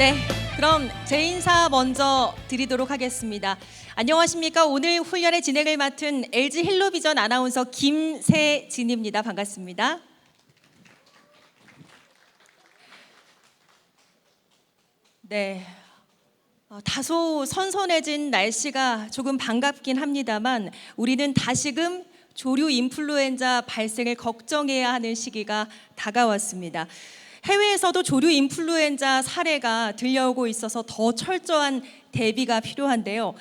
네, 그럼 제 인사 먼저 드리도록 하겠습니다. 안녕하십니까? 오늘 훈련의 진행을 맡은 LG 헬로비전 아나운서 김세진입니다. 반갑습니다. 네, 다소 선선해진 날씨가 조금 반갑긴 합니다만 우리는 다시금 조류 인플루엔자 발생을 걱정해야 하는 시기가 다가왔습니다. 해외에서도 조류 인플루엔자 사례가 들려오고 있어서 더 철저한 대비가 필요한데요.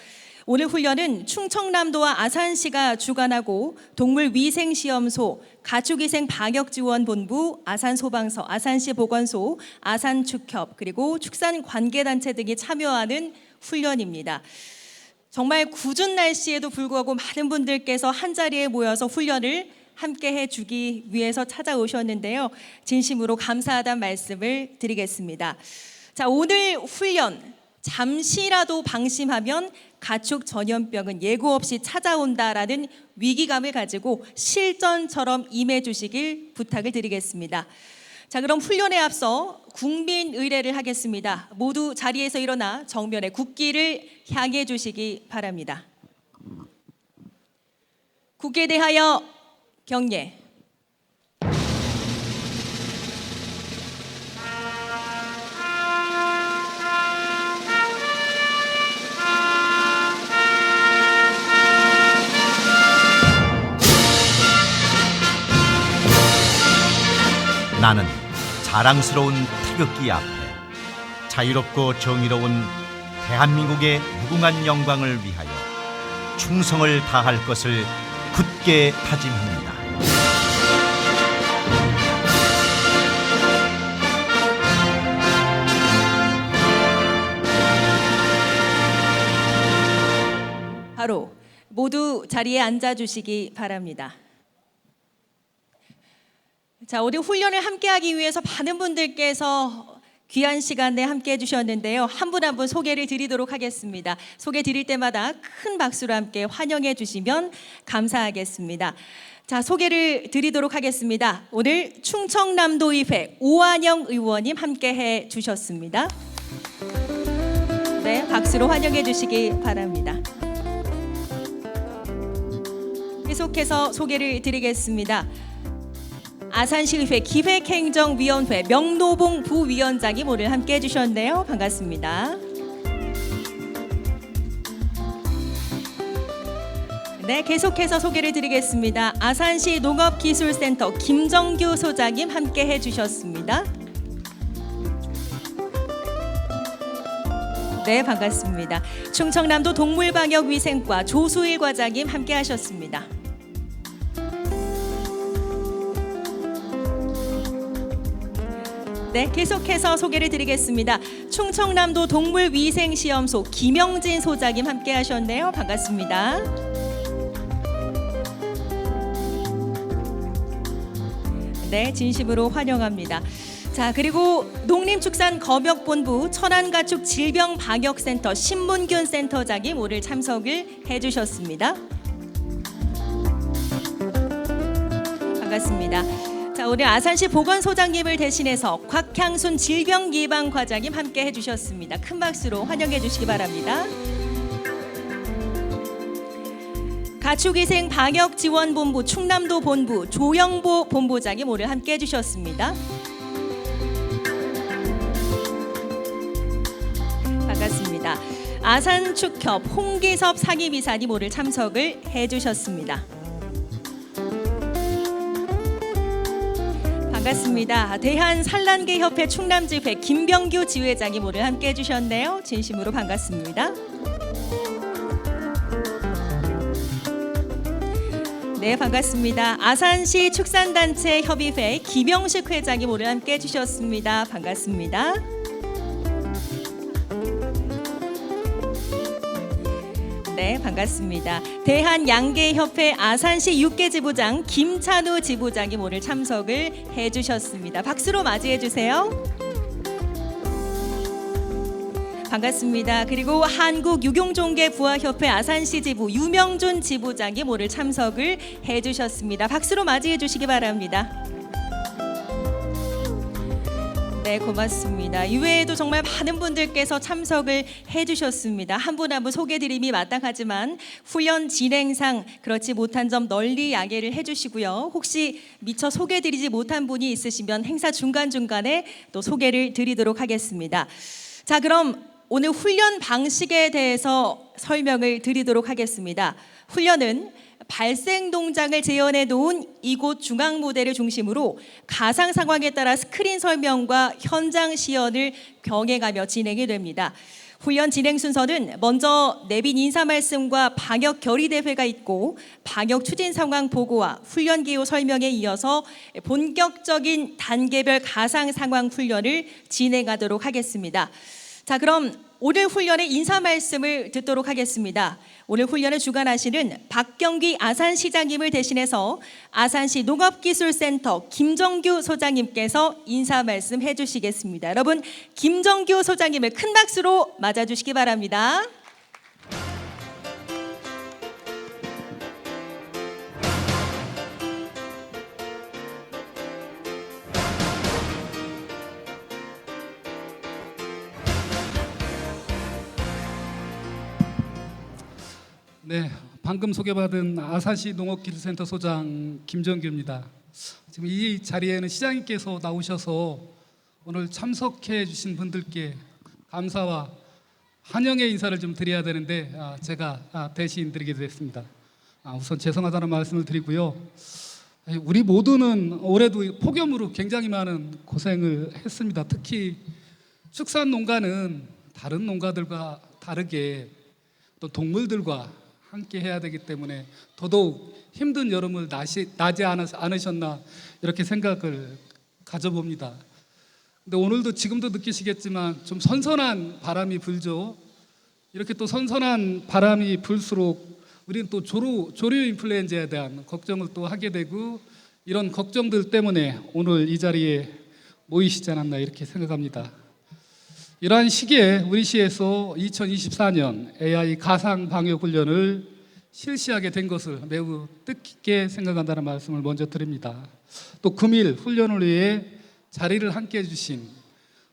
오늘 훈련은 충청남도와 아산시가 주관하고 동물위생시험소, 가축위생방역지원본부, 아산소방서, 아산시 보건소, 아산축협, 그리고 축산관계단체 등이 참여하는 훈련입니다. 정말 궂은 날씨에도 불구하고 많은 분들께서 한자리에 모여서 훈련을 함께 해주기 위해서 찾아오셨는데요. 진심으로 감사하다는 말씀을 드리겠습니다. 자, 오늘 훈련, 잠시라도 방심하면 가축 전염병은 예고 없이 찾아온다라는 위기감을 가지고 실전처럼 임해 주시길 부탁을 드리겠습니다. 자, 그럼 훈련에 앞서 국민 의례를 하겠습니다. 모두 자리에서 일어나 정면에 국기를 향해 주시기 바랍니다. 국기에 대하여 경례. 나는 자랑스러운 태극기 앞에 자유롭고 정의로운 대한민국의 무궁한 영광을 위하여 충성을 다할 것을 굳게 다짐합니다. 바로 모두 자리에 앉아주시기 바랍니다. 자, 오늘 훈련을 함께하기 위해서 많은 분들께서 귀한 시간에 함께 해주셨는데요. 한 분 한 분 소개를 드리도록 하겠습니다. 소개 드릴 때마다 큰 박수로 함께 환영해 주시면 감사하겠습니다. 자, 소개를 드리도록 하겠습니다. 오늘 충청남도의회 오한영 의원님 함께 해 주셨습니다. 네, 박수로 환영해 주시기 바랍니다. 계속해서 소개를 드리겠습니다. 아산시의회 기획행정위원회 명노봉 부위원장이 오늘 함께 해주셨네요. 반갑습니다. 네, 계속해서 소개를 드리겠습니다. 아산시 농업기술센터 김정규 소장님 함께 해주셨습니다. 네, 반갑습니다. 충청남도 동물방역위생과 조수일 과장님 함께 하셨습니다. 네, 계속해서 소개를 드리겠습니다. 충청남도 동물위생시험소 김영진 소장님 함께 하셨네요. 반갑습니다. 네, 진심으로 환영합니다. 자, 그리고 농림축산검역본부 천안가축질병방역센터 신문균 센터장님 오늘 참석을 해주셨습니다. 반갑습니다. 자, 오늘 아산시 보건소장님을 대신해서 곽향순 질병예방과장님 함께 해주셨습니다. 큰 박수로 환영해 주시기 바랍니다. 가축위생방역지원본부 충남도 본부 조영보 본부장님 오늘 함께 해주셨습니다. 반갑습니다. 아산축협 홍기섭 상임이사님 오늘 참석을 해주셨습니다. 반갑습니다. 대한산란계협회 충남지회 김병규 지회장이 오늘 함께 해주셨네요. 진심으로 반갑습니다. 네, 반갑습니다. 아산시 축산단체 협의회 김영식 회장이 오늘 함께 해주셨습니다. 반갑습니다. 네, 반갑습니다. 대한양계협회 아산시 육계지부장 김찬우 지부장이 오늘 참석을 해주셨습니다. 박수로 맞이해 주세요. 반갑습니다. 그리고 한국유경종계부화협회 아산시 지부 유명준 지부장이 오늘 참석을 해주셨습니다. 박수로 맞이해 주시기 바랍니다. 네, 고맙습니다. 이외에도 정말 많은 분들께서 참석을 해주셨습니다. 한 분 한 분 소개드림이 마땅하지만 훈련 진행상 그렇지 못한 점 널리 양해를 해주시고요. 혹시 미처 소개드리지 못한 분이 있으시면 행사 중간중간에 또 소개를 드리도록 하겠습니다. 자, 그럼 오늘 훈련 방식에 대해서 설명을 드리도록 하겠습니다. 훈련은 발생 동작을 재현해 놓은 이곳 중앙 무대를 중심으로 가상 상황에 따라 스크린 설명과 현장 시연을 병행하며 진행이 됩니다. 훈련 진행 순서는 먼저 내빈 인사 말씀과 방역 결의 대회가 있고 방역 추진 상황 보고와 훈련 기호 설명에 이어서 본격적인 단계별 가상 상황 훈련을 진행하도록 하겠습니다. 자, 그럼 오늘 훈련의 인사 말씀을 듣도록 하겠습니다. 오늘 훈련을 주관하시는 박경기 아산시장님을 대신해서 아산시 농업기술센터 김정규 소장님께서 인사 말씀해 주시겠습니다. 여러분, 김정규 소장님을 큰 박수로 맞아주시기 바랍니다. 네, 방금 소개받은 아산시 농업기술센터 소장 김정규입니다. 지금 이 자리에는 시장님께서 나오셔서 오늘 참석해 주신 분들께 감사와 환영의 인사를 좀 드려야 되는데 제가 대신 드리게 됐습니다. 우선 죄송하다는 말씀을 드리고요. 우리 모두는 올해도 폭염으로 굉장히 많은 고생을 했습니다. 특히 축산 농가는 다른 농가들과 다르게 또 동물들과 함께 해야 되기 때문에 더더욱 힘든 여름을 나지 않으셨나 이렇게 생각을 가져봅니다. 근데 오늘도 지금도 느끼시겠지만 좀 선선한 바람이 불죠. 이렇게 또 선선한 바람이 불수록 우리는 또 조류 인플루엔자에 대한 걱정을 또 하게 되고 이런 걱정들 때문에 오늘 이 자리에 모이시지 않았나 이렇게 생각합니다. 이러한 시기에 우리 시에서 2024년 AI 가상 방역 훈련을 실시하게 된 것을 매우 뜻깊게 생각한다는 말씀을 먼저 드립니다. 또 금일 훈련을 위해 자리를 함께 해주신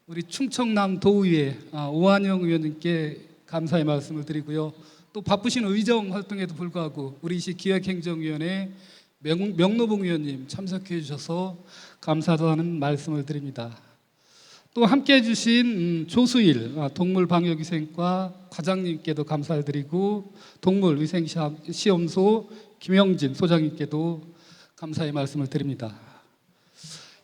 우리 충청남 도의회 오한영 의원님께 감사의 말씀을 드리고요. 또 바쁘신 의정 활동에도 불구하고 우리 시 기획행정위원회 명노봉 의원님 참석해 주셔서 감사하다는 말씀을 드립니다. 또 함께 해주신 조수일 동물방역위생과 과장님께도 감사를 드리고 동물위생시험소 김영진 소장님께도 감사의 말씀을 드립니다.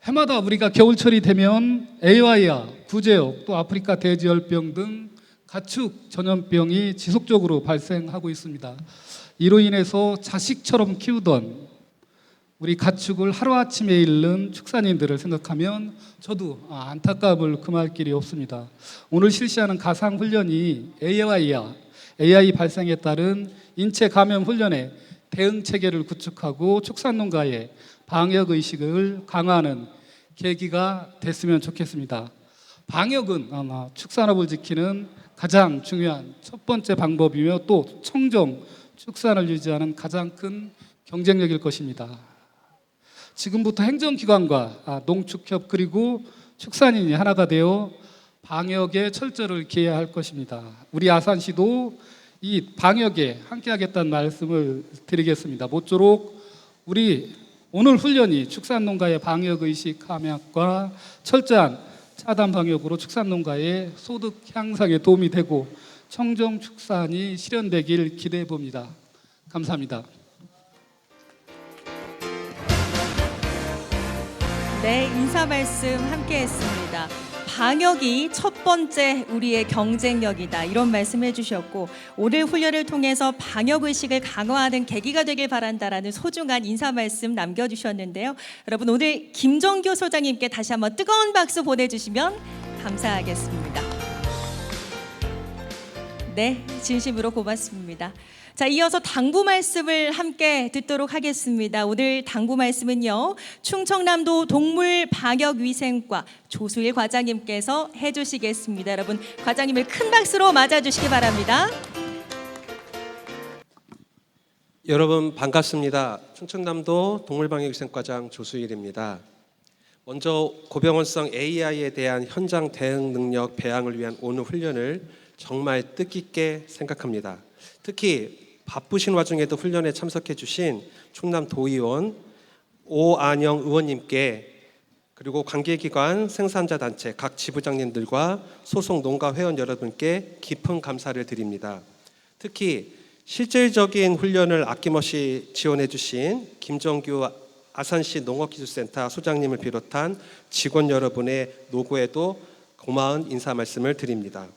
해마다 우리가 겨울철이 되면 AY와 구제역 또 아프리카 돼지열병 등 가축 전염병이 지속적으로 발생하고 있습니다. 이로 인해서 자식처럼 키우던 우리 가축을 하루아침에 잃는 축산인들을 생각하면 저도 안타까움을 금할 길이 없습니다. 오늘 실시하는 가상훈련이 AI 발생에 따른 인체 감염 훈련에 대응 체계를 구축하고 축산농가의 방역의식을 강화하는 계기가 됐으면 좋겠습니다. 방역은 아마 축산업을 지키는 가장 중요한 첫 번째 방법이며 또 청정 축산을 유지하는 가장 큰 경쟁력일 것입니다. 지금부터 행정기관과 농축협 그리고 축산인이 하나가 되어 방역에 철저를 기해야 할 것입니다. 우리 아산시도 이 방역에 함께하겠다는 말씀을 드리겠습니다. 모쪼록 우리 오늘 훈련이 축산농가의 방역의식 함양과 철저한 차단 방역으로 축산농가의 소득 향상에 도움이 되고 청정 축산이 실현되길 기대해 봅니다. 감사합니다. 네, 인사 말씀 함께 했습니다. 방역이 첫 번째 우리의 경쟁력이다, 이런 말씀해 주셨고 오늘 훈련을 통해서 방역의식을 강화하는 계기가 되길 바란다라는 소중한 인사 말씀 남겨주셨는데요. 여러분, 오늘 김정규 소장님께 다시 한번 뜨거운 박수 보내주시면 감사하겠습니다. 네, 진심으로 고맙습니다. 자, 이어서 당부 말씀을 함께 듣도록 하겠습니다. 오늘 당부 말씀은요, 충청남도 동물방역위생과 조수일 과장님께서 해주시겠습니다. 여러분, 과장님을 큰 박수로 맞아주시기 바랍니다. 여러분 반갑습니다. 충청남도 동물방역위생과장 조수일입니다. 먼저 고병원성 AI에 대한 현장 대응 능력 배양을 위한 오늘 훈련을 정말 뜻깊게 생각합니다. 특히 바쁘신 와중에도 훈련에 참석해 주신 충남 도의원 오안영 의원님께 그리고 관계기관, 생산자 단체, 각 지부장님들과 소속 농가 회원 여러분께 깊은 감사를 드립니다. 특히 실질적인 훈련을 아낌없이 지원해 주신 김정규 아산시 농업기술센터 소장님을 비롯한 직원 여러분의 노고에도 고마운 인사 말씀을 드립니다.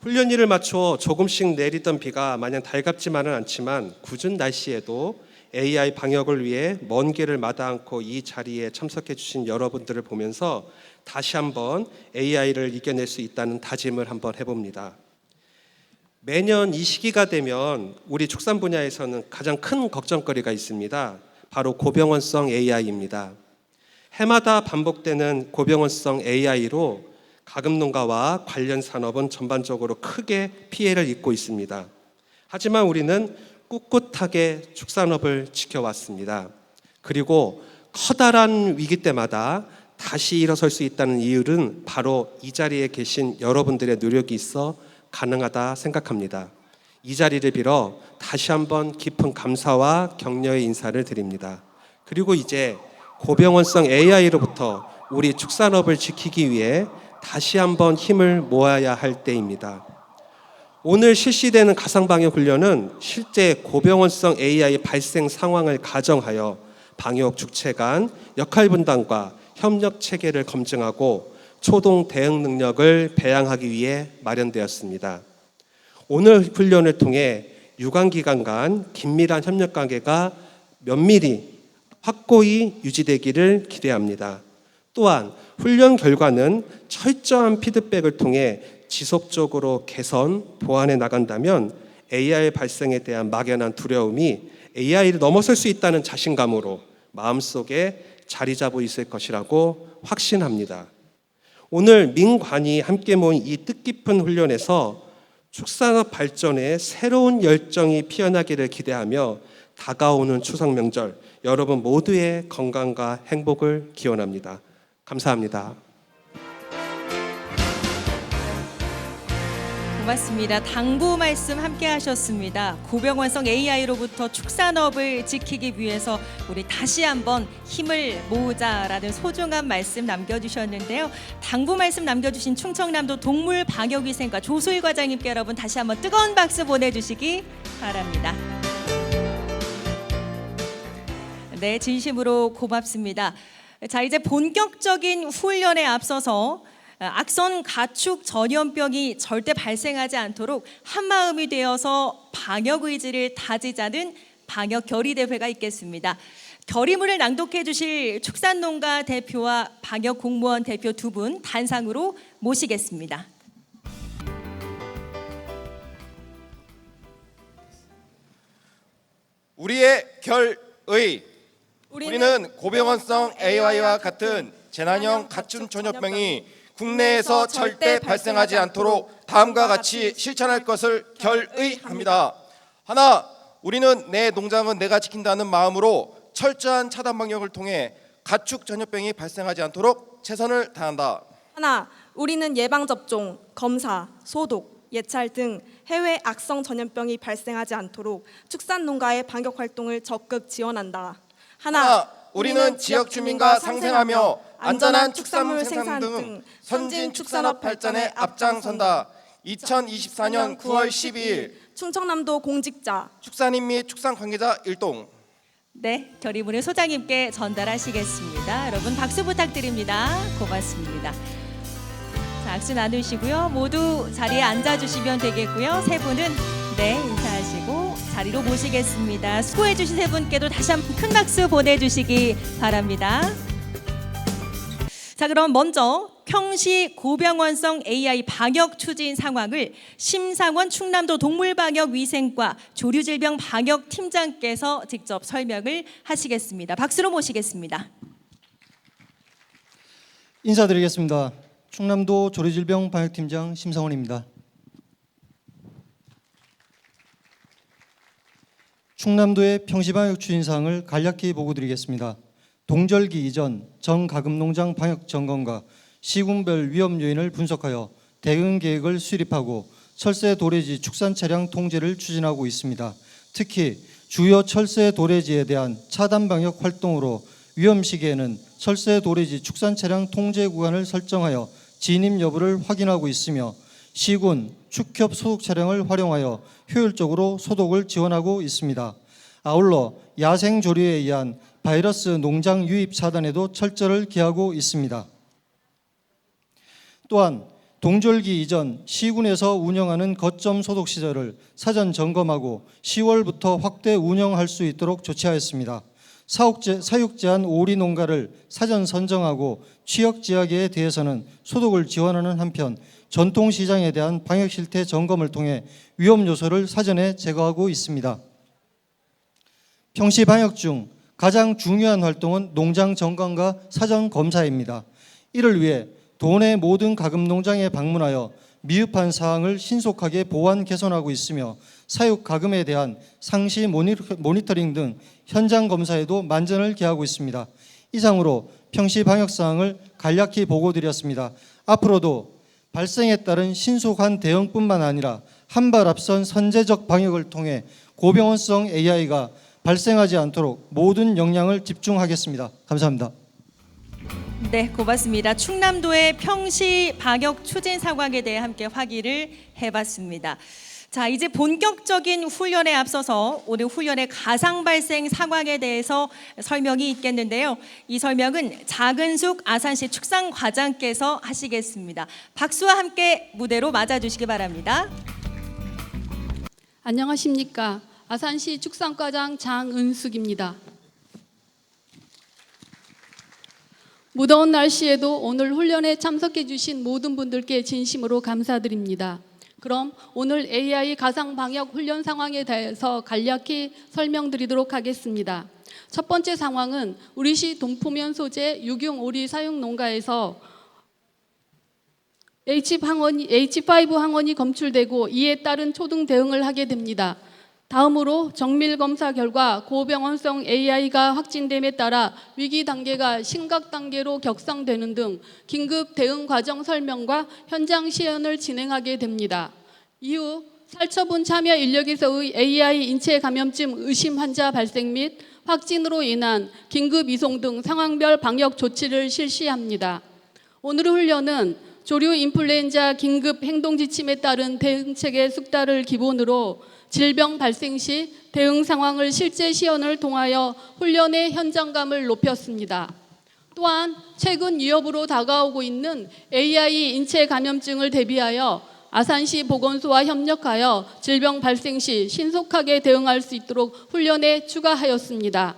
훈련일을 맞춰 조금씩 내리던 비가 마냥 달갑지만은 않지만 궂은 날씨에도 AI 방역을 위해 먼 길을 마다 않고 이 자리에 참석해 주신 여러분들을 보면서 다시 한번 AI를 이겨낼 수 있다는 다짐을 한번 해봅니다. 매년 이 시기가 되면 우리 축산 분야에서는 가장 큰 걱정거리가 있습니다. 바로 고병원성 AI입니다. 해마다 반복되는 고병원성 AI로 가금농가와 관련 산업은 전반적으로 크게 피해를 입고 있습니다. 하지만 우리는 꿋꿋하게 축산업을 지켜왔습니다. 그리고 커다란 위기 때마다 다시 일어설 수 있다는 이유는 바로 이 자리에 계신 여러분들의 노력이 있어 가능하다 생각합니다. 이 자리를 빌어 다시 한번 깊은 감사와 격려의 인사를 드립니다. 그리고 이제 고병원성 AI로부터 우리 축산업을 지키기 위해 다시 한번 힘을 모아야 할 때입니다. 오늘 실시되는 가상방역 훈련은 실제 고병원성 AI 발생 상황을 가정하여 방역 주체 간 역할 분담과 협력 체계를 검증하고 초동 대응 능력을 배양하기 위해 마련되었습니다. 오늘 훈련을 통해 유관기관 간 긴밀한 협력 관계가 면밀히 확고히 유지되기를 기대합니다. 또한 훈련 결과는 철저한 피드백을 통해 지속적으로 개선, 보완해 나간다면 AI 발생에 대한 막연한 두려움이 AI를 넘어설 수 있다는 자신감으로 마음속에 자리 잡고 있을 것이라고 확신합니다. 오늘 민관이 함께 모인 이 뜻깊은 훈련에서 축산업 발전에 새로운 열정이 피어나기를 기대하며 다가오는 추석 명절 여러분 모두의 건강과 행복을 기원합니다. 감사합니다. 고맙습니다. 당부 말씀 함께 하셨습니다. 고병원성 AI로부터 축산업을 지키기 위해서 우리 다시 한번 힘을 모으자라는 소중한 말씀 남겨주셨는데요. 당부 말씀 남겨주신 충청남도 동물방역위생과 조소희 과장님께 여러분 다시 한번 뜨거운 박수 보내주시기 바랍니다. 네, 진심으로 고맙습니다. 자, 이제 본격적인 훈련에 앞서서 악성 가축 전염병이 절대 발생하지 않도록 한마음이 되어서 방역 의지를 다지자는 방역 결의 대회가 있겠습니다. 결의문을 낭독해 주실 축산농가 대표와 방역 공무원 대표 두 분 단상으로 모시겠습니다. 우리의 결의. 우리는 고병원성 AI와 같은 재난형 가축 전염병이 국내에서 절대 발생하지 않도록 다음과 같이 실천할 것을 결의합니다. 하나, 우리는 내 농장은 내가 지킨다는 마음으로 철저한 차단 방역을 통해 가축 전염병이 발생하지 않도록 최선을 다한다. 하나, 우리는 예방접종, 검사, 소독, 예찰 등 해외 악성 전염병이 발생하지 않도록 축산농가의 방역 활동을 적극 지원한다. 하나, 우리는 지역 주민과 상생하며 안전한 축산물 생산 등 선진 축산업 발전에 앞장선다. 2024년 9월 12일 충청남도 공직자, 축산인 및 축산 관계자 일동. 네, 결의문을 소장님께 전달하시겠습니다. 여러분 박수 부탁드립니다. 고맙습니다. 자, 악수 나누시고요. 모두 자리에 앉아주시면 되겠고요. 세 분은 네, 인사하시고 자리로 모시겠습니다. 수고해 주신 세 분께도 다시 한번 큰 박수 보내주시기 바랍니다. 자, 그럼 먼저 평시 고병원성 AI 방역 추진 상황을 심상원 충남도 동물방역위생과 조류질병방역팀장께서 직접 설명을 하시겠습니다. 박수로 모시겠습니다. 인사드리겠습니다. 충남도 조류질병방역팀장 심상원입니다. 충남도의 평시방역 추진사항을 간략히 보고드리겠습니다. 동절기 이전 정가금농장 방역 점검과 시군별 위험 요인을 분석하여 대응 계획을 수립하고 철새 도래지 축산 차량 통제를 추진하고 있습니다. 특히 주요 철새 도래지에 대한 차단 방역 활동으로 위험 시기에는 철새 도래지 축산 차량 통제 구간을 설정하여 진입 여부를 확인하고 있으며 시군 축협 소독 차량을 활용하여 효율적으로 소독을 지원하고 있습니다. 아울러 야생 조류에 의한 바이러스 농장 유입 차단에도 철저를 기하고 있습니다. 또한 동절기 이전 시군에서 운영하는 거점 소독 시설을 사전 점검하고 10월부터 확대 운영할 수 있도록 조치하였습니다. 사육 제한 오리 농가를 사전 선정하고 취역 지역에 대해서는 소독을 지원하는 한편 전통시장에 대한 방역 실태 점검을 통해 위험 요소를 사전에 제거하고 있습니다. 평시 방역 중 가장 중요한 활동은 농장 점검과 사전 검사입니다. 이를 위해 도내 모든 가금농장에 방문하여 미흡한 사항을 신속하게 보완 개선하고 있으며 사육 가금에 대한 상시 모니터링 등 현장 검사에도 만전을 기하고 있습니다. 이상으로 평시 방역 사항을 간략히 보고드렸습니다. 앞으로도 발생에 따른 신속한 대응뿐만 아니라 한 발 앞선 선제적 방역을 통해 고병원성 AI가 발생하지 않도록 모든 역량을 집중하겠습니다. 감사합니다. 네, 고맙습니다. 충남도의 평시 방역 추진 상황에 대해 함께 확인을 해봤습니다. 자, 이제 본격적인 훈련에 앞서서 오늘 훈련의 가상 발생 상황에 대해서 설명이 있겠는데요. 이 설명은 장은숙 아산시 축산과장께서 하시겠습니다. 박수와 함께 무대로 맞아주시기 바랍니다. 안녕하십니까. 아산시 축산과장 장은숙입니다. 무더운 날씨에도 오늘 훈련에 참석해 주신 모든 분들께 진심으로 감사드립니다. 그럼 오늘 AI 가상 방역 훈련 상황에 대해서 간략히 설명드리도록 하겠습니다. 첫 번째 상황은 우리시 동포면 소재 유경 오리 사육 농가에서 H5 항원이 검출되고 이에 따른 초등 대응을 하게 됩니다. 다음으로 정밀 검사 결과 고병원성 AI가 확진됨에 따라 위기 단계가 심각 단계로 격상되는 등 긴급 대응 과정 설명과 현장 시연을 진행하게 됩니다. 이후 살처분 참여 인력에서의 AI 인체 감염증 의심 환자 발생 및 확진으로 인한 긴급 이송 등 상황별 방역 조치를 실시합니다. 오늘의 훈련은 조류 인플루엔자 긴급 행동 지침에 따른 대응체계 숙달을 기본으로 질병 발생 시 대응 상황을 실제 시연을 통하여 훈련의 현장감을 높였습니다. 또한 최근 위협으로 다가오고 있는 AI 인체 감염증을 대비하여 아산시 보건소와 협력하여 질병 발생 시 신속하게 대응할 수 있도록 훈련에 추가하였습니다.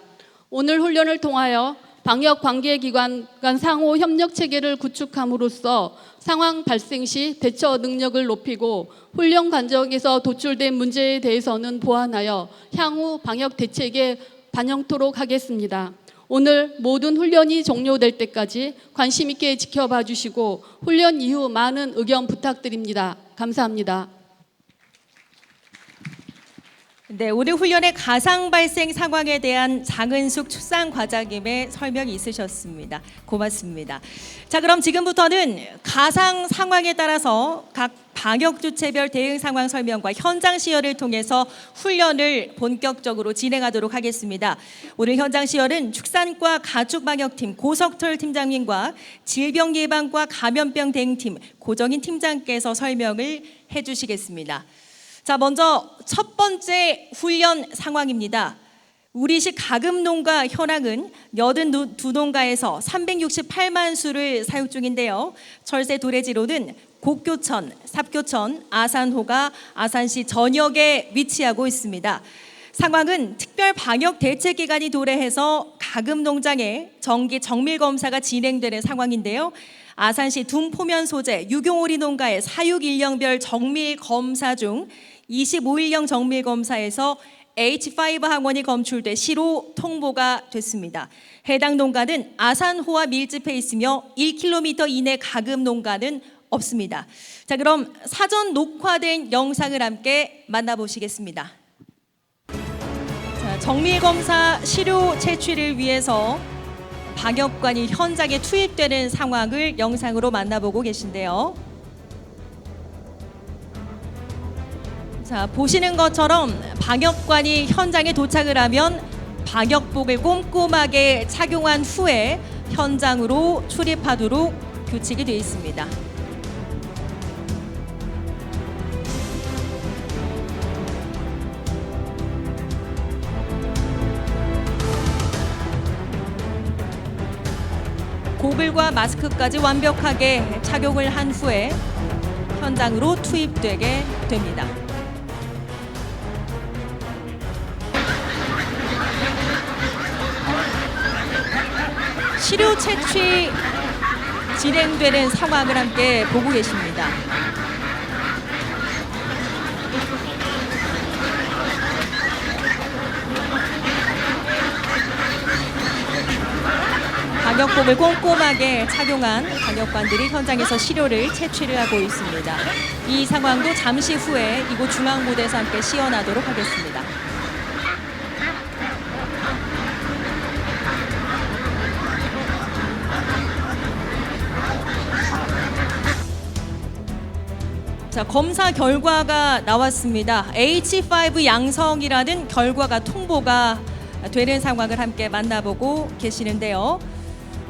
오늘 훈련을 통하여 방역 관계기관 간 상호 협력 체계를 구축함으로써 상황 발생 시 대처 능력을 높이고 훈련 과정에서 도출된 문제에 대해서는 보완하여 향후 방역 대책에 반영토록 하겠습니다. 오늘 모든 훈련이 종료될 때까지 관심 있게 지켜봐 주시고 훈련 이후 많은 의견 부탁드립니다. 감사합니다. 네, 오늘 훈련의 가상 발생 상황에 대한 장은숙 축산과장님의 설명이 있으셨습니다. 고맙습니다. 자, 그럼 지금부터는 가상 상황에 따라서 각 방역 주체별 대응 상황 설명과 현장 시연을 통해서 훈련을 본격적으로 진행하도록 하겠습니다. 오늘 현장 시연은 축산과 가축방역팀 고석철 팀장님과 질병예방과 감염병 대응팀 고정인 팀장께서 설명을 해주시겠습니다. 자, 먼저 첫 번째 훈련 상황입니다. 우리시 가금농가 현황은 82농가에서 368만 수를 사육 중인데요. 철새 도래지로는 곡교천, 삽교천, 아산호가 아산시 전역에 위치하고 있습니다. 상황은 특별 방역 대책 기간이 도래해서 가금농장에 정기 정밀 검사가 진행되는 상황인데요. 아산시 둔포면 소재 유경오리 농가의 사육 일령별 정밀 검사 중 25일령 정밀 검사에서 H5 항원이 검출돼 시로 통보가 됐습니다. 해당 농가는 아산호와 밀집해 있으며 1km 이내 가금 농가는 없습니다. 자, 그럼 사전 녹화된 영상을 함께 만나보시겠습니다. 자, 정밀 검사 시료 채취를 위해서 방역관이 현장에 투입되는 상황을 영상으로 만나보고 계신데요. 자, 보시는 것처럼 방역관이 현장에 도착을 하면 방역복을 꼼꼼하게 착용한 후에 현장으로 출입하도록 규칙이 되어 있습니다. 고글과 마스크까지 완벽하게 착용을 한 후에 현장으로 투입되게 됩니다. 치료 채취 진행되는 상황을 함께 보고 계십니다. 방역복을 꼼꼼하게 착용한 방역관들이 현장에서 치료를 채취를 하고 있습니다. 이 상황도 잠시 후에 이곳 중앙무대에서 함께 시연하도록 하겠습니다. 자, 검사 결과가 나왔습니다. H5 양성이라는 결과가 통보가 되는 상황을 함께 만나보고 계시는데요.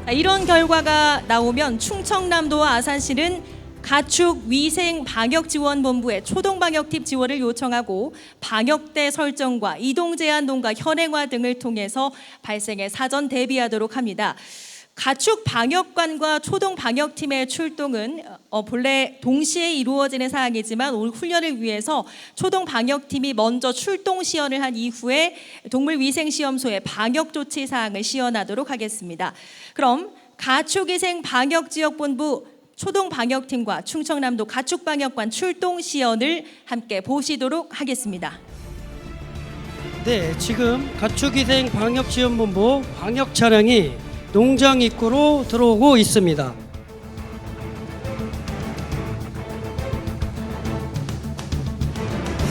자, 이런 결과가 나오면 충청남도와 아산시는 가축 위생 방역지원본부에 초동방역팀 지원을 요청하고 방역대 설정과 이동 제한 농가 현행화 등을 통해서 발생에 사전 대비하도록 합니다. 가축 방역관과 초동 방역팀의 출동은 본래 동시에 이루어지는 사항이지만 오늘 훈련을 위해서 초동 방역팀이 먼저 출동 시연을 한 이후에 동물위생시험소에 방역 조치 사항을 시연하도록 하겠습니다. 그럼 가축위생 방역지역본부 초동 방역팀과 충청남도 가축 방역관 출동 시연을 함께 보시도록 하겠습니다. 네, 지금 가축위생 방역지원본부 방역 차량이 농장 입구로 들어오고 있습니다.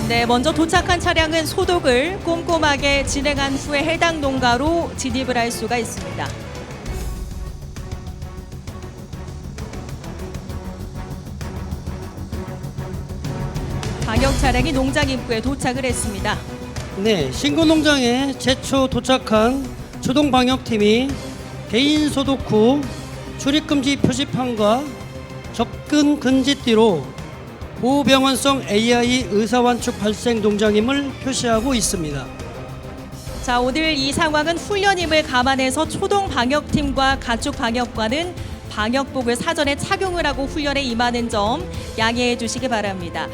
네, 먼저 도착한 차량은 소독을 꼼꼼하게 진행한 후에 해당 농가로 진입을 할 수가 있습니다. 방역 차량이 농장 입구에 도착을 했습니다. 네, 신고 농장에 최초 도착한 초동 방역팀이 개인 소독 후 출입금지 표지판과 접근 금지띠로 보호병원성 AI 의사환축 발생 농장임을 표시하고 있습니다. 자, 오늘 이 상황은 훈련임을 감안해서 초동 방역팀과 가축 방역관은 방역복을 사전에 착용을 하고 훈련에 임하는 점 양해해 주시기 바랍니다.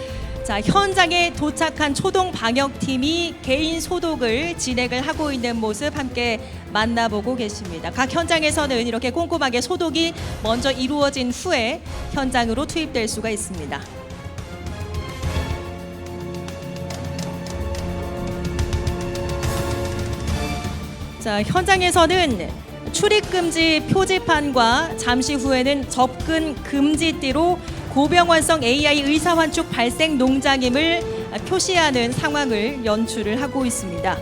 자, 현장에 도착한 초동 방역팀이 개인 소독을 진행을 하고 있는 모습 함께 만나보고 계십니다. 각 현장에서는 이렇게 꼼꼼하게 소독이 먼저 이루어진 후에 현장으로 투입될 수가 있습니다. 자, 현장에서는 출입금지 표지판과 잠시 후에는 접근 금지띠로 고병원성 AI 의사환축 발생 농장임을 표시하는 상황을 연출을 하고 있습니다.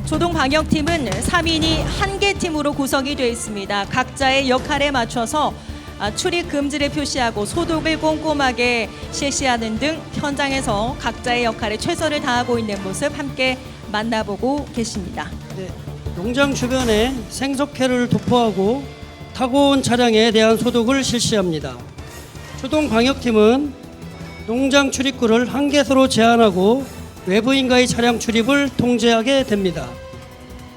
초동 방역팀은 3인이 한 개 팀으로 구성이 되어 있습니다. 각자의 역할에 맞춰서 출입 금지를 표시하고 소독을 꼼꼼하게 실시하는 등 현장에서 각자의 역할에 최선을 다하고 있는 모습 함께 만나보고 계십니다. 네, 농장 주변에 생석회를 도포하고 타고 온 차량에 대한 소독을 실시합니다. 초동 방역팀은 농장 출입구를 한 개소로 제한하고 외부인과의 차량 출입을 통제하게 됩니다.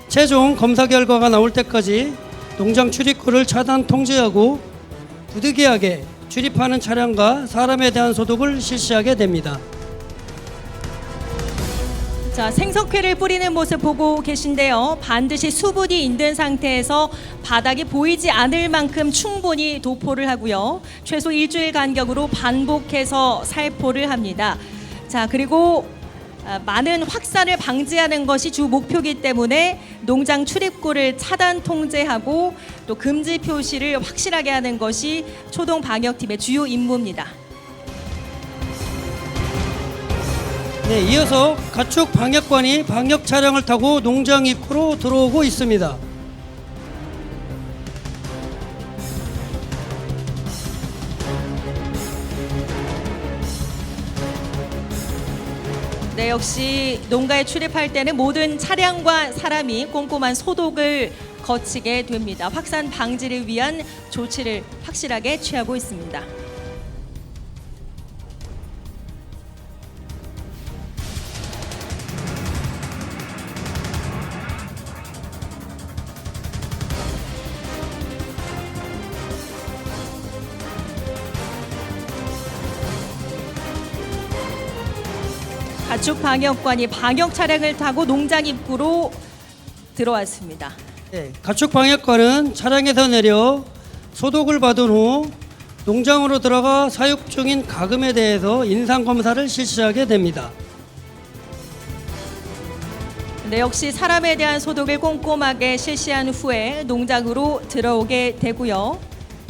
최종 검사 결과가 나올 때까지 농장 출입구를 차단 통제하고 부득이하게 출입하는 차량과 사람에 대한 소독을 실시하게 됩니다. 자, 생석회를 뿌리는 모습 보고 계신데요. 반드시 수분이 있는 상태에서 바닥이 보이지 않을 만큼 충분히 도포를 하고요. 최소 일주일 간격으로 반복해서 살포를 합니다. 자, 그리고 많은 확산을 방지하는 것이 주 목표이기 때문에 농장 출입구를 차단 통제하고 또 금지 표시를 확실하게 하는 것이 초동 방역팀의 주요 임무입니다. 네, 이어서 가축 방역관이 방역 차량을 타고 농장 입구로 들어오고 있습니다. 네, 역시 농가에 출입할 때는 모든 차량과 사람이 꼼꼼한 소독을 거치게 됩니다. 확산 방지를 위한 조치를 확실하게 취하고 있습니다. 가축 방역관이 방역 차량을 타고 농장 입구로 들어왔습니다. 네, 가축 방역관은 차량에서 내려 소독을 받은 후 농장으로 들어가 사육 중인 가금에 대해서 인상 검사를 실시하게 됩니다. 네, 역시 사람에 대한 소독을 꼼꼼하게 실시한 후에 농장으로 들어오게 되고요.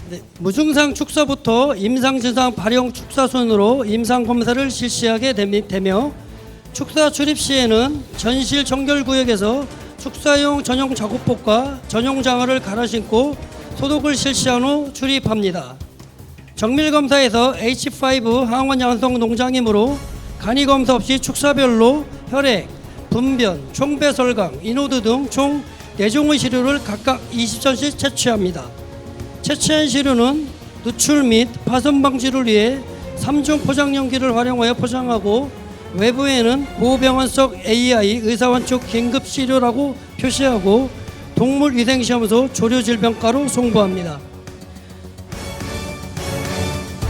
네, 무증상 축사부터 임상 증상 발용 축사 순으로 임상 검사를 실시하게 되며 축사 출입 시에는 전실 정결 구역에서 축사용 전용 작업복과 전용 장화를 갈아 신고 소독을 실시한 후 출입합니다. 정밀 검사에서 H5 항원 양성 농장이므로 간이 검사 없이 축사별로 혈액, 분변, 총배설강, 인호드 등 총 4종의 시료를 각각 20전씩 채취합니다. 채취한 시료는 누출 및 파손 방지를 위해 3중 포장 용기를 활용하여 포장하고 외부에는 고병원성 AI 의사원축 긴급 시료라고 표시하고 동물위생시험소 조류질병가로 송부합니다.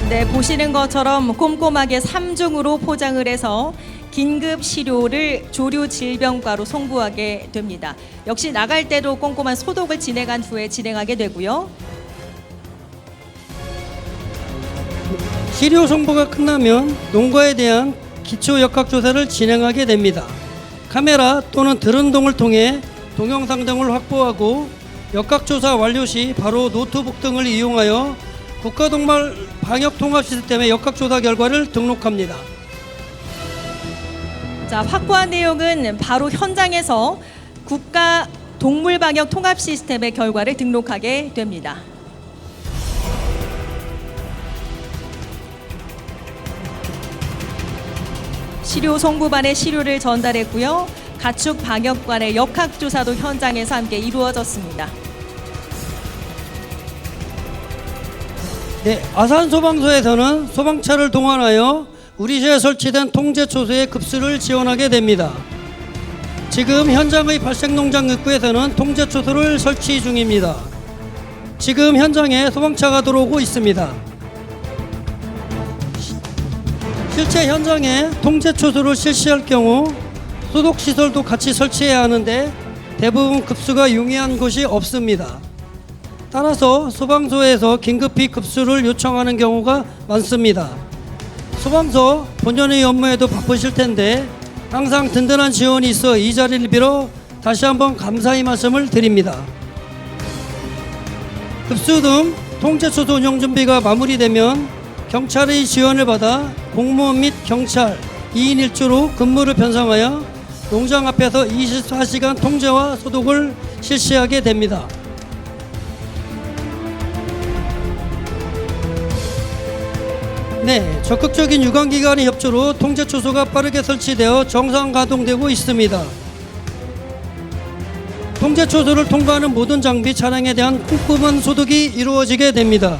네, 보시는 것처럼 꼼꼼하게 3중으로 포장을 해서 긴급 시료를 조류질병과로 송부하게 됩니다. 역시 나갈 때도 꼼꼼한 소독을 진행한 후에 진행하게 되고요. 시료 송부가 끝나면 농가에 대한 기초 역학조사를 진행하게 됩니다. 카메라 또는 드론등을 통해 동영상 등을 확보하고 역학조사 완료 시 바로 노트북 등을 이용하여 국가동물 방역통합 시스템의 역학조사 결과를 등록합니다. 자, 확보한 내용은 바로 현장에서 국가 동물 방역 통합 시스템의 결과를 등록하게 됩니다. 시료 송부반에 시료를 전달했고요. 가축 방역관의 역학조사도 현장에서 함께 이루어졌습니다. 네, 아산소방서에서는 소방차를 동원하여 우리시에 설치된 통제초소의 급수를 지원하게 됩니다. 지금 현장의 발생농장 입구에서는 통제초소를 설치 중입니다. 지금 현장에 소방차가 들어오고 있습니다. 실제 현장에 통제초소를 실시할 경우 소독시설도 같이 설치해야 하는데 대부분 급수가 용이한 곳이 없습니다. 따라서 소방서에서 긴급히 급수를 요청하는 경우가 많습니다. 소방서 본연의 업무에도 바쁘실 텐데 항상 든든한 지원이 있어 이 자리를 빌어 다시 한번 감사의 말씀을 드립니다. 급수 등 통제초소 운영 준비가 마무리되면 경찰의 지원을 받아 공무원 및 경찰 2인 1조로 근무를 편성하여 농장 앞에서 24시간 통제와 소독을 실시하게 됩니다. 네, 적극적인 유관기관의 협조로 통제초소가 빠르게 설치되어 정상 가동되고 있습니다. 통제초소를 통과하는 모든 장비 차량에 대한 꼼꼼한 소독이 이루어지게 됩니다.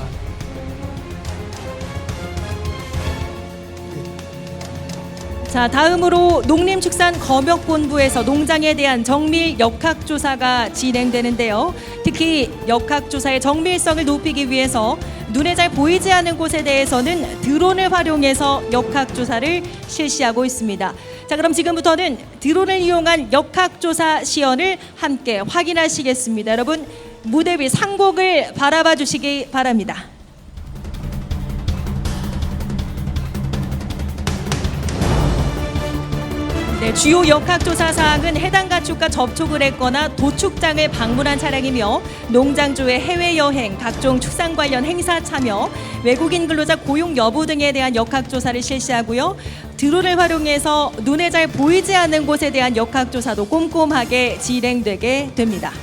자, 다음으로 농림축산검역본부에서 농장에 대한 정밀 역학조사가 진행되는데요. 특히 역학조사의 정밀성을 높이기 위해서 눈에 잘 보이지 않는 곳에 대해서는 드론을 활용해서 역학조사를 실시하고 있습니다. 자, 그럼 지금부터는 드론을 이용한 역학조사 시연을 함께 확인하시겠습니다. 여러분, 무대 위 상복을 바라봐 주시기 바랍니다. 네, 네, 주요 역학조사 사항은 해당 가축과 접촉을 했거나 도축장을 방문한 차량이며 농장주의 해외여행, 각종 축산 관련 행사 참여, 외국인 근로자 고용 여부 등에 대한 역학조사를 실시하고요. 드론을 활용해서 눈에 잘 보이지 않는 곳에 대한 역학조사도 꼼꼼하게 진행되게 됩니다.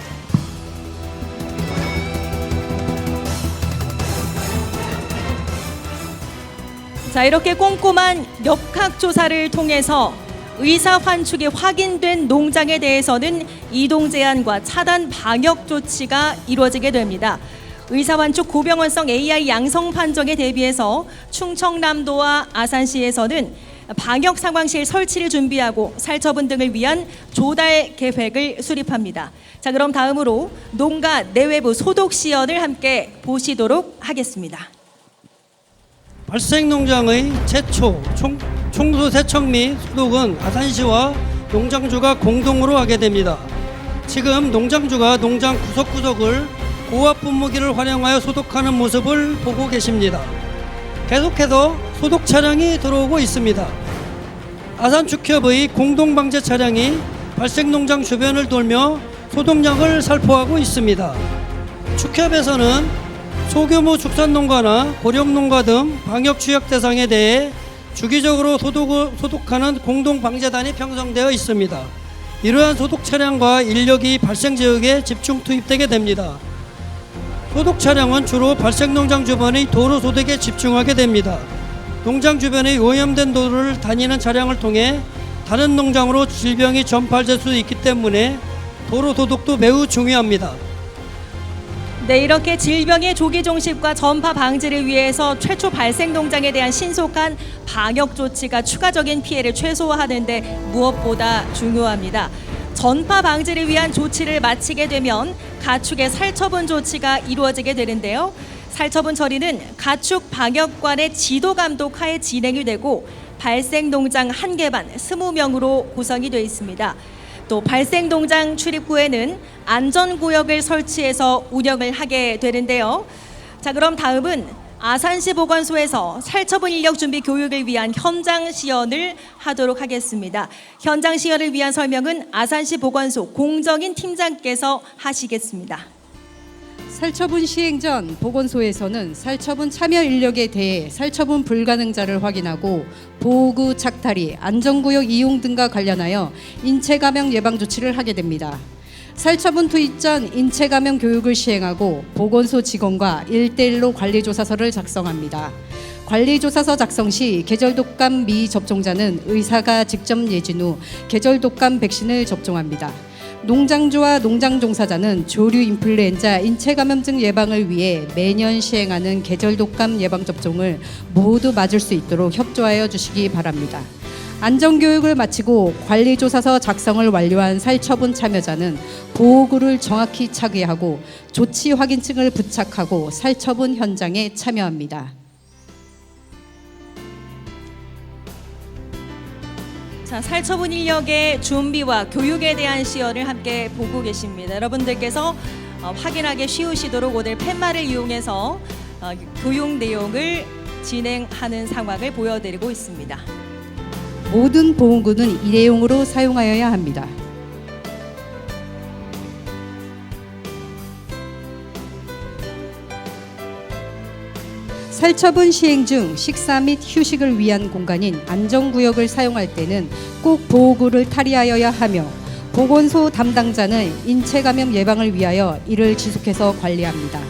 자, 이렇게 꼼꼼한 역학조사를 통해서 의사 환축이 확인된 농장에 대해서는 이동 제한과 차단 방역 조치가 이루어지게 됩니다. 의사 환축 고병원성 AI 양성 판정에 대비해서 충청남도와 아산시에서는 방역 상황실 설치를 준비하고 살처분 등을 위한 조달 계획을 수립합니다. 자, 그럼 다음으로 농가 내외부 소독 시연을 함께 보시도록 하겠습니다. 발생 농장의 제초, 청소 세척 및 소독은 아산시와 농장주가 공동으로 하게 됩니다. 지금 농장주가 농장 구석구석을 고압 분무기를 활용하여 소독하는 모습을 보고 계십니다. 계속해서 소독 차량이 들어오고 있습니다. 아산축협의 공동방제 차량이 발생 농장 주변을 돌며 소독량을 살포하고 있습니다. 축협에서는 소규모 축산농가나 고령농가 등 방역 취약 대상에 대해 주기적으로 소독하는 공동방제단이 편성되어 있습니다. 이러한 소독 차량과 인력이 발생 지역에 집중 투입되게 됩니다. 소독 차량은 주로 발생 농장 주변의 도로 소독에 집중하게 됩니다. 농장 주변의 오염된 도로를 다니는 차량을 통해 다른 농장으로 질병이 전파될 수 있기 때문에 도로 소독도 매우 중요합니다. 네, 이렇게 질병의 조기 종식과 전파 방지를 위해서 최초 발생 농장에 대한 신속한 방역 조치가 추가적인 피해를 최소화하는 데 무엇보다 중요합니다. 전파 방지를 위한 조치를 마치게 되면 가축의 살처분 조치가 이루어지게 되는데요. 살처분 처리는 가축 방역관의 지도 감독 하에 진행이 되고 발생 농장 1개 반 20명으로 구성이 되어 있습니다. 또 발생 농장 출입 후에는 안전구역을 설치해서 운영을 하게 되는데요. 자, 그럼 다음은 아산시 보건소에서 살처분 인력 준비 교육을 위한 현장 시연을 하도록 하겠습니다. 현장 시연을 위한 설명은 아산시 보건소 공정인 팀장께서 하시겠습니다. 살처분 시행 전 보건소에서는 살처분 참여 인력에 대해 살처분 불가능자를 확인하고 보호구 착탈이, 안전구역 이용 등과 관련하여 인체감염 예방 조치를 하게 됩니다. 살처분 투입 전 인체감염 교육을 시행하고 보건소 직원과 1:1로 관리조사서를 작성합니다. 관리조사서 작성 시 계절독감 미접종자는 의사가 직접 예진 후 계절독감 백신을 접종합니다. 농장주와 농장 종사자는 조류 인플루엔자 인체감염증 예방을 위해 매년 시행하는 계절독감 예방접종을 모두 맞을 수 있도록 협조하여 주시기 바랍니다. 안전교육을 마치고 관리조사서 작성을 완료한 살처분 참여자는 보호구를 정확히 착용하고 조치 확인증을 부착하고 살처분 현장에 참여합니다. 자, 살처분 인력의 준비와 교육에 대한 시연을 함께 보고 계십니다. 여러분들께서 확인하기 쉬우시도록 오늘 팻말을 이용해서 교육 내용을 진행하는 상황을 보여드리고 있습니다. 모든 보호구는 일회용으로 사용하여야 합니다. 살처분 시행 중 식사 및 휴식을 위한 공간인 안전구역을 사용할 때는 꼭 보호구를 탈의하여야 하며 보건소 담당자는 인체감염 예방을 위하여 이를 지속해서 관리합니다.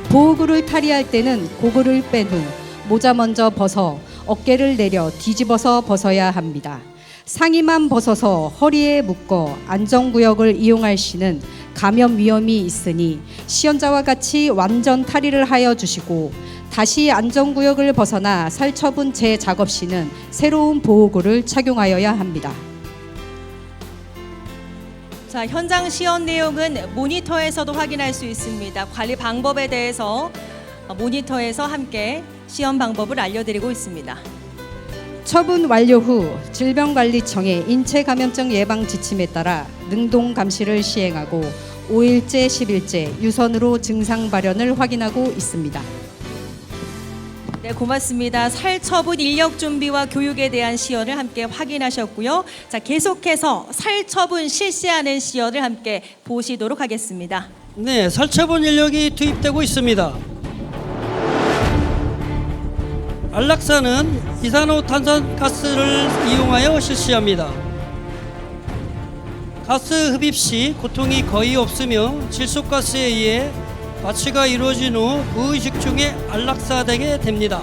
보호구를 탈의할 때는 고글을 뺀 후 모자 먼저 벗어 어깨를 내려 뒤집어서 벗어야 합니다. 상의만 벗어서 허리에 묶어 안전구역을 이용할 시는 감염 위험이 있으니 시연자와 같이 완전 탈의를 하여 주시고 다시 안전구역을 벗어나 살처분 재작업 시는 새로운 보호구를 착용하여야 합니다. 자, 현장 시연 내용은 모니터에서도 확인할 수 있습니다. 관리 방법에 대해서 모니터에서 함께 시연 방법을 알려드리고 있습니다. 처분 완료 후 질병관리청의 인체감염증 예방 지침에 따라 능동 감시를 시행하고 5일째, 10일째 유선으로 증상 발현을 확인하고 있습니다. 네, 고맙습니다. 살처분 인력 준비와 교육에 대한 시연을 함께 확인하셨고요. 자, 계속해서 살처분 실시하는 시연을 함께 보시도록 하겠습니다. 네, 살처분 인력이 투입되고 있습니다. 안락사는 이산화탄산가스를 이용하여 실시합니다. 가스 흡입 시 고통이 거의 없으며 질소가스에 의해 마취가 이루어진 후 무의식 중에 안락사되게 됩니다.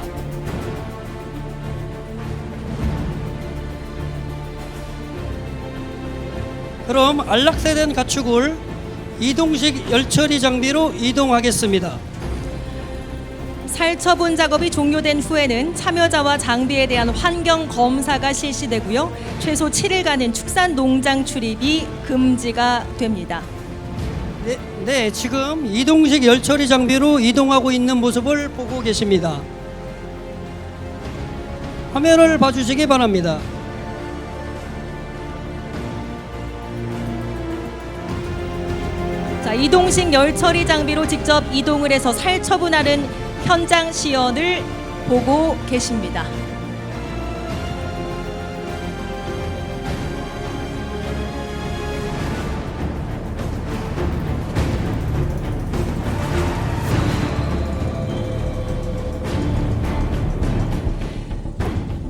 그럼 안락사된 가축을 이동식 열처리 장비로 이동하겠습니다. 살처분 작업이 종료된 후에는 참여자와 장비에 대한 환경 검사가 실시되고요. 최소 7일간은 축산 농장 출입이 금지가 됩니다. 네, 지금 이동식 열처리 장비로 이동하고 있는 모습을 보고 계십니다. 화면을 봐주시기 바랍니다. 자, 이동식 열처리 장비로 직접 이동을 해서 살처분하는 현장 시연을 보고 계십니다.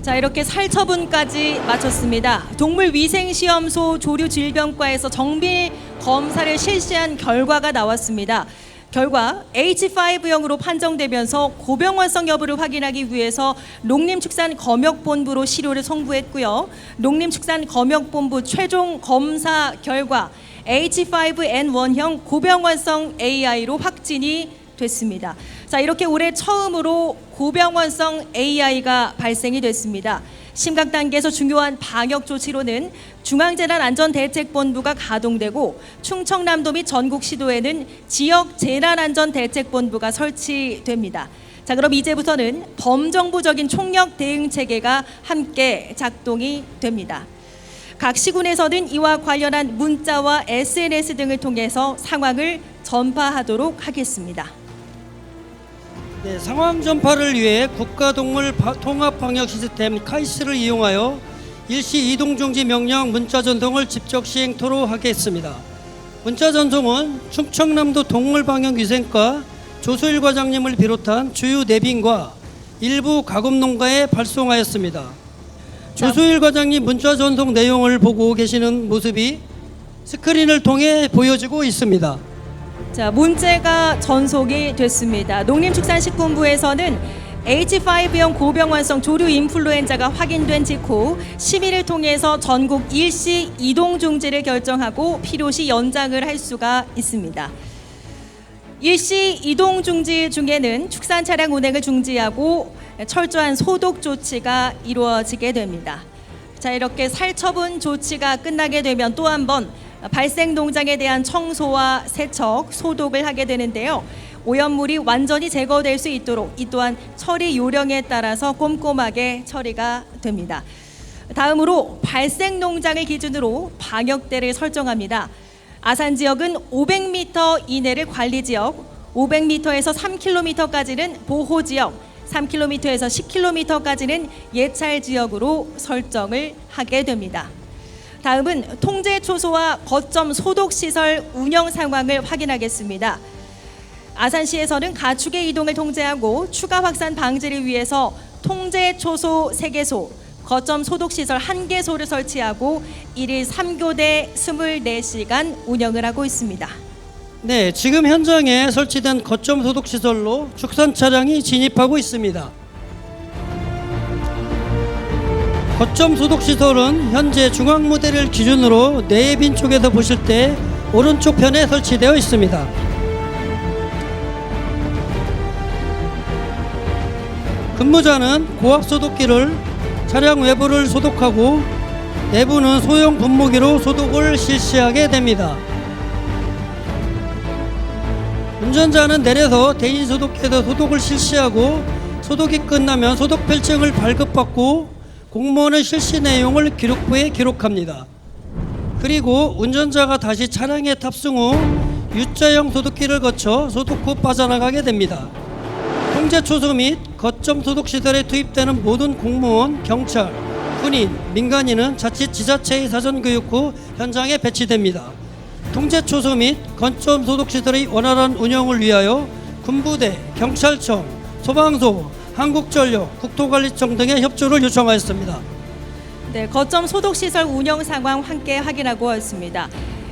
자, 이렇게 살처분까지 마쳤습니다. 동물위생시험소 조류질병과에서 정밀 검사를 실시한 결과가 나왔습니다. 결과 H5형으로 판정되면서 고병원성 여부를 확인하기 위해서 농림축산검역본부로 시료를 송부했고요. 농림축산검역본부 최종 검사 결과 H5N1형 고병원성 AI로 확진이 됐습니다. 자, 이렇게 올해 처음으로 고병원성 AI가 발생이 됐습니다. 심각 단계에서 중요한 방역 조치로는 중앙재난안전대책본부가 가동되고 충청남도 및 전국 시도에는 지역 재난안전대책본부가 설치됩니다. 자, 그럼 이제부터는 범정부적인 총력 대응 체계가 함께 작동이 됩니다. 각 시군에서는 이와 관련한 문자와 SNS 등을 통해서 상황을 전파하도록 하겠습니다. 네, 상황 전파를 위해 국가동물 통합방역 시스템 카이스를 이용하여 일시 이동중지 명령 문자 전송을 직접 시행토록 하겠습니다. 문자 전송은 충청남도 동물방역위생과 조소일 과장님을 비롯한 주요 내빈과 일부 가금농가에 발송하였습니다. 조소일 과장님 문자 전송 내용을 보고 계시는 모습이 스크린을 통해 보여지고 있습니다. 자, 문제가 전송이 됐습니다. 농림축산식품부에서는 H5형 고병원성 조류 인플루엔자가 확인된 직후 심의를 통해서 전국 일시 이동 중지를 결정하고 필요시 연장을 할 수가 있습니다. 일시 이동 중지 중에는 축산 차량 운행을 중지하고 철저한 소독 조치가 이루어지게 됩니다. 자, 이렇게 살처분 조치가 끝나게 되면 또 한 번 발생 농장에 대한 청소와 세척, 소독을 하게 되는데요. 오염물이 완전히 제거될 수 있도록 이 또한 처리 요령에 따라서 꼼꼼하게 처리가 됩니다. 다음으로 발생 농장을 기준으로 방역대를 설정합니다. 아산 지역은 500m 이내를 관리지역, 500m에서 3km까지는 보호지역, 3km에서 10km까지는 예찰지역으로 설정을 하게 됩니다. 다음은 통제 초소와 거점 소독 시설 운영 상황을 확인하겠습니다. 아산시에서는 가축의 이동을 통제하고 추가 확산 방지를 위해서 통제 초소 3개소, 거점 소독 시설 1개소를 설치하고 1일 3교대 24시간 운영을 하고 있습니다. 네, 지금 현장에 설치된 거점 소독 시설로 축산 차량이 진입하고 있습니다. 거점 소독 시설은 현재 중앙 무대를 기준으로 내빈 쪽에서 보실 때 오른쪽 편에 설치되어 있습니다. 근무자는 고압 소독기를 차량 외부를 소독하고 내부는 소형 분무기로 소독을 실시하게 됩니다. 운전자는 내려서 대인 소독기에서 소독을 실시하고 소독이 끝나면 소독 필증을 발급받고 공무원의 실시 내용을 기록부에 기록합니다. 그리고 운전자가 다시 차량에 탑승 후 U자형 소독기를 거쳐 소독 후 빠져나가게 됩니다. 통제 초소 및 거점 소독 시설에 투입되는 모든 공무원, 경찰, 군인, 민간인은 자칫 지자체의 사전 교육 후 현장에 배치됩니다. 통제 초소 및 거점 소독 시설의 원활한 운영을 위하여 군부대, 경찰청, 소방서, 한국전력, 국토관리청 등의 협조를 요청하였습니다. 네, 거점 소독 시설 운영 상황 함께 확인하고 왔습니다.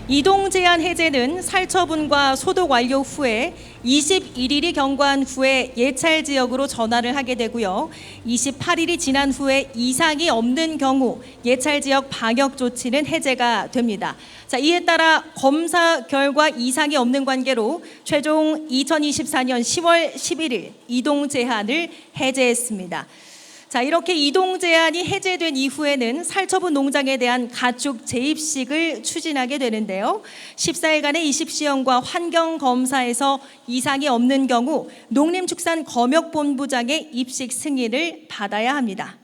이동 제한 해제는 살처분과 소독 완료 후에 21일이 경과한 후에 예찰 지역으로 전환을 하게 되고요. 28일이 지난 후에 이상이 없는 경우 예찰 지역 방역 조치는 해제가 됩니다. 자, 이에 따라 검사 결과 이상이 없는 관계로 최종 2024년 10월 11일 이동 제한을 해제했습니다. 자, 이렇게 이동 제한이 해제된 이후에는 살처분 농장에 대한 가축 재입식을 추진하게 되는데요. 14일간의 이십시험과 환경검사에서 이상이 없는 경우 농림축산검역본부장의 입식 승인을 받아야 합니다.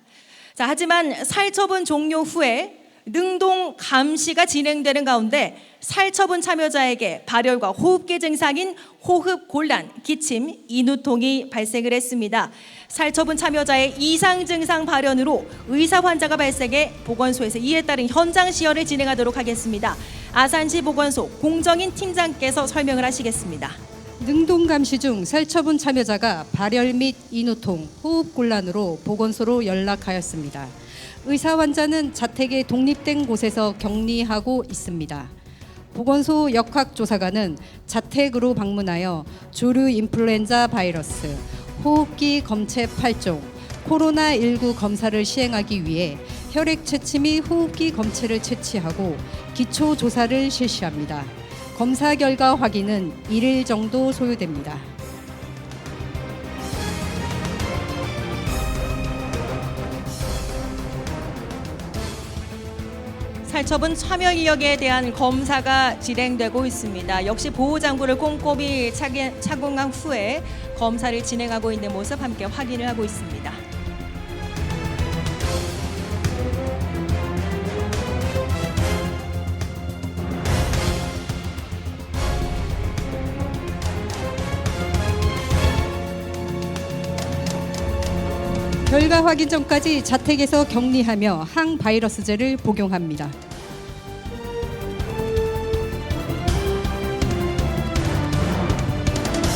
자, 하지만 살처분 종료 후에 능동 감시가 진행되는 가운데 살처분 참여자에게 발열과 호흡기 증상인 호흡 곤란, 기침, 인후통이 발생을 했습니다. 살처분 참여자의 이상 증상 발현으로 의사 환자가 발생해 보건소에서 이에 따른 현장 시연을 진행하도록 하겠습니다. 아산시 보건소 공정인 팀장께서 설명을 하시겠습니다. 능동 감시 중 살처분 참여자가 발열 및 인후통, 호흡 곤란으로 보건소로 연락하였습니다. 의사 환자는 자택에 독립된 곳에서 격리하고 있습니다. 보건소 역학조사관은 자택으로 방문하여 조류 인플루엔자 바이러스, 호흡기 검체 8종, 코로나19 검사를 시행하기 위해 혈액 채취 및 호흡기 검체를 채취하고 기초 조사를 실시합니다. 검사 결과 확인은 1일 정도 소요됩니다. 살처분 참여 인력에 대한 검사가 진행되고 있습니다. 역시 보호장구를 꼼꼼히 착용한 후에 검사를 진행하고 있는 모습 함께 확인을 하고 있습니다. 결과 확인 전까지 자택에서 격리하며 항바이러스제를 복용합니다.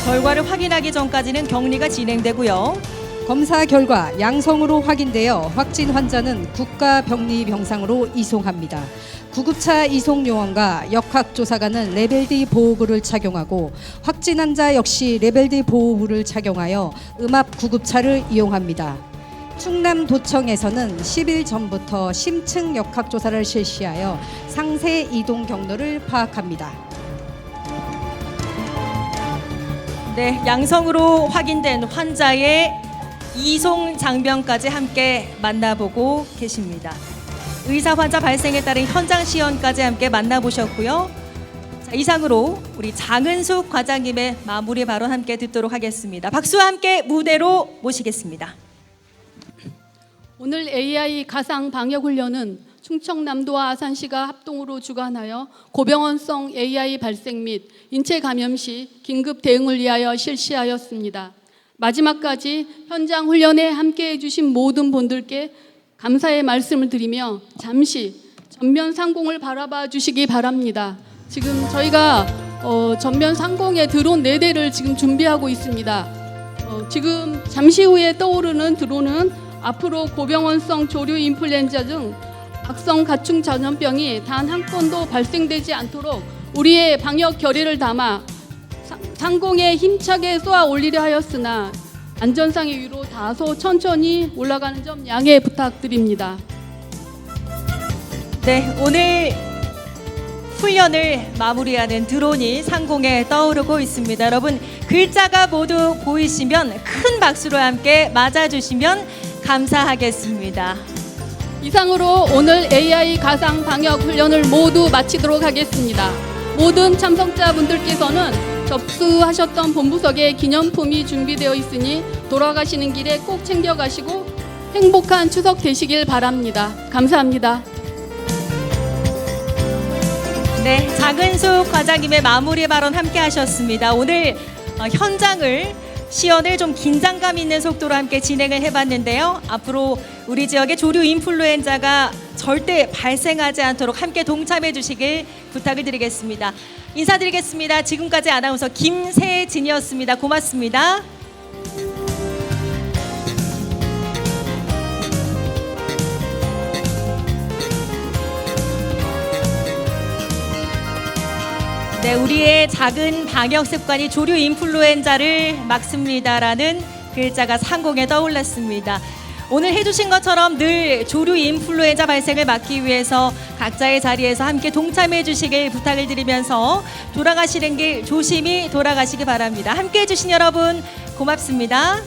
결과를 확인하기 전까지는 격리가 진행되고요. 검사 결과 양성으로 확인되어 확진 환자는 국가병리병상으로 이송합니다. 구급차 이송 요원과 역학조사관은 레벨 D 보호구를 착용하고 확진 환자 역시 레벨 D 보호구를 착용하여 음압 구급차를 이용합니다. 충남도청에서는 10일 전부터 심층 역학조사를 실시하여 상세 이동 경로를 파악합니다. 네, 양성으로 확인된 환자의 이송 장면까지 함께 만나보고 계십니다. 의사 환자 발생에 따른 현장 시연까지 함께 만나보셨고요. 자, 이상으로 우리 장은숙 과장님의 마무리 발언 함께 듣도록 하겠습니다. 박수와 함께 무대로 모시겠습니다. 오늘 AI 가상 방역 훈련은 충청남도와 아산시가 합동으로 주관하여 고병원성 AI 발생 및 인체 감염 시 긴급 대응을 위하여 실시하였습니다. 마지막까지 현장 훈련에 함께해 주신 모든 분들께 감사의 말씀을 드리며 잠시 전면 상공을 바라봐 주시기 바랍니다. 지금 저희가 전면 상공에 드론 4대를 지금 준비하고 있습니다. 지금 잠시 후에 떠오르는 드론은 앞으로 고병원성 조류 인플루엔자 등 악성 가축 전염병이 단 한 건도 발생되지 않도록 우리의 방역 결의를 담아 상공에 힘차게 쏘아 올리려 하였으나 안전상의 이유로 다소 천천히 올라가는 점 양해 부탁드립니다. 네, 오늘 훈련을 마무리하는 드론이 상공에 떠오르고 있습니다. 여러분, 글자가 모두 보이시면 큰 박수로 함께 맞아주시면 감사하겠습니다. 이상으로 오늘 AI 가상 방역 훈련을 모두 마치도록 하겠습니다. 모든 참석자분들께서는 접수하셨던 본부석에 기념품이 준비되어 있으니 돌아가시는 길에 꼭 챙겨가시고 행복한 추석 되시길 바랍니다. 감사합니다. 네, 장은숙 과장님의 마무리 발언 함께 하셨습니다. 오늘 현장을 시연을 좀 긴장감 있는 속도로 함께 진행을 해봤는데요. 앞으로 우리 지역의 조류 인플루엔자가 절대 발생하지 않도록 함께 동참해 주시길 부탁을 드리겠습니다. 인사드리겠습니다. 지금까지 아나운서 김세진이었습니다. 고맙습니다. 네, 우리의 작은 방역 습관이 조류 인플루엔자를 막습니다라는 글자가 상공에 떠올랐습니다. 오늘 해주신 것처럼 늘 조류 인플루엔자 발생을 막기 위해서 각자의 자리에서 함께 동참해 주시길 부탁을 드리면서 돌아가시는 길 조심히 돌아가시기 바랍니다. 함께 해주신 여러분 고맙습니다.